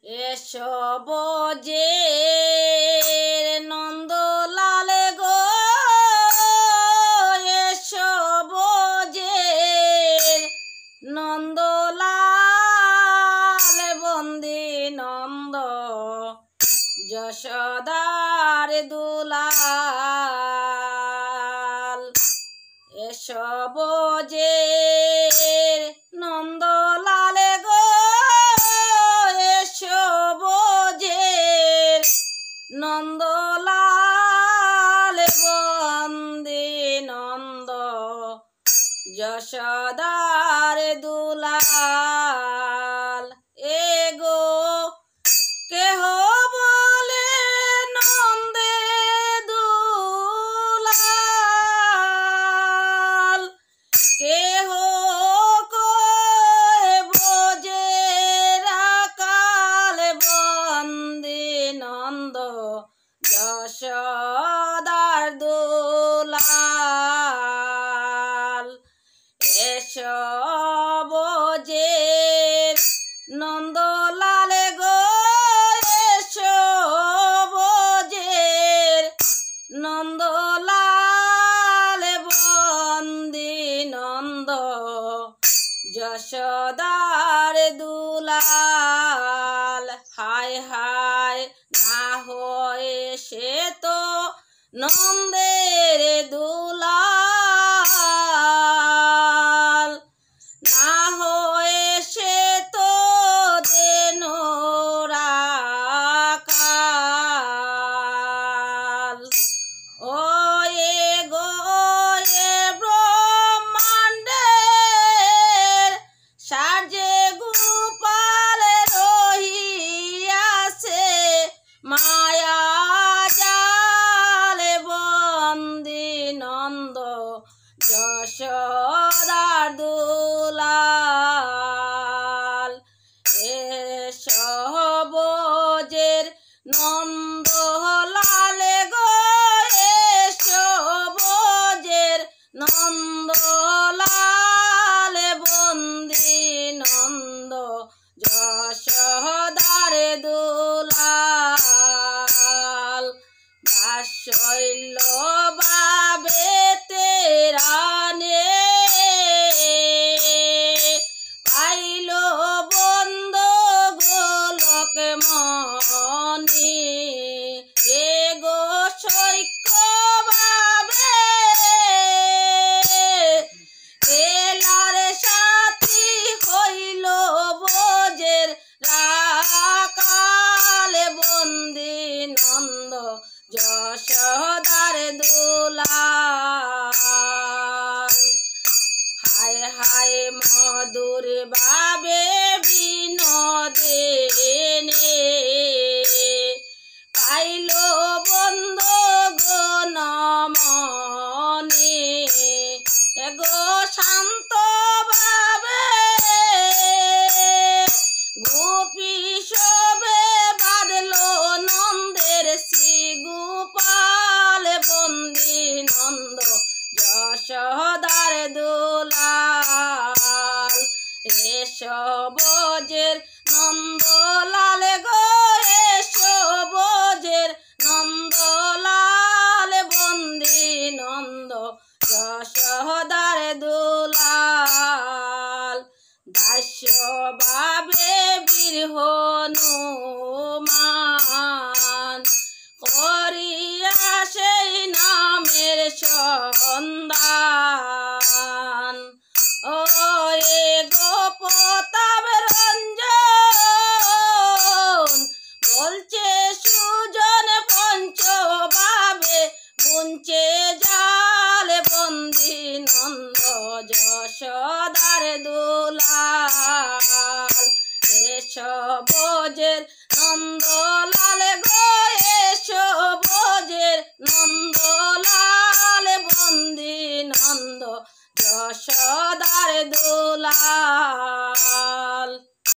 এসব যে নন্দলাল গো, এসব যে নন্দলাল বন্দি নন্দ যশোদার দুলাল। এসব যে নন্দলাল গো, এসব যে নন্দলাল বন্দি নন্দ যশোদার দুলাল। এগো কেহ বলে নন্দে দুলাল, কেহ কয় বোঝে রাকাল বন্দি নন্দ যশোদার দুলাল। এসব যে নন্দলাল গো, এসব যে নন্দলাল বন্দি নন্দ যশোদার দুলাল। হায় হায় না হয় সে তো নন্দের দুলাল, না হয়ে সে তো দেনো রাকাল। ও এ গো এ ব্রহ্মাণ্ডের সার্জে গোপাল রহিয়াছে মায়া জাল বন্দি নন্দ যশোদার দুলাল। এসব যে নন্দলাল গো, এসব যে নন্দলাল বন্দি নন্দ যশোদার দুলাল। বাৎসল্য বাবে তেরানে পাইল বন্ধ গোলক মনি। এগো সৈক্য ভাবে এলার সাথী হইল বোঝের রাকাল বন্দি নন্দ যশোদার দুলাল। হায় হায় মধুর বাবে বিনোদিনী পাইল বন্ধ গণমনি। এগো শান্ত ভাবে গোপী শোভে বাঁধল নন্দের শ্রী গোপাল বন্দি নন্দ যশোদার দুলাল। এসব যে নন্দলাল গো, এসব যে নন্দলাল বন্দি নন্দ যশোদার দুলাল। দাস্য ভাবে বীর হনুমান করিয়া সেই নামের সন্ধান। ও এ গো প্রতাপ রঞ্জন বলছে সুজন পঞ্চভাবে বুনছে জাল বন্দি নন্দ যশোদার দুলাল। এসব যে নন্দলাল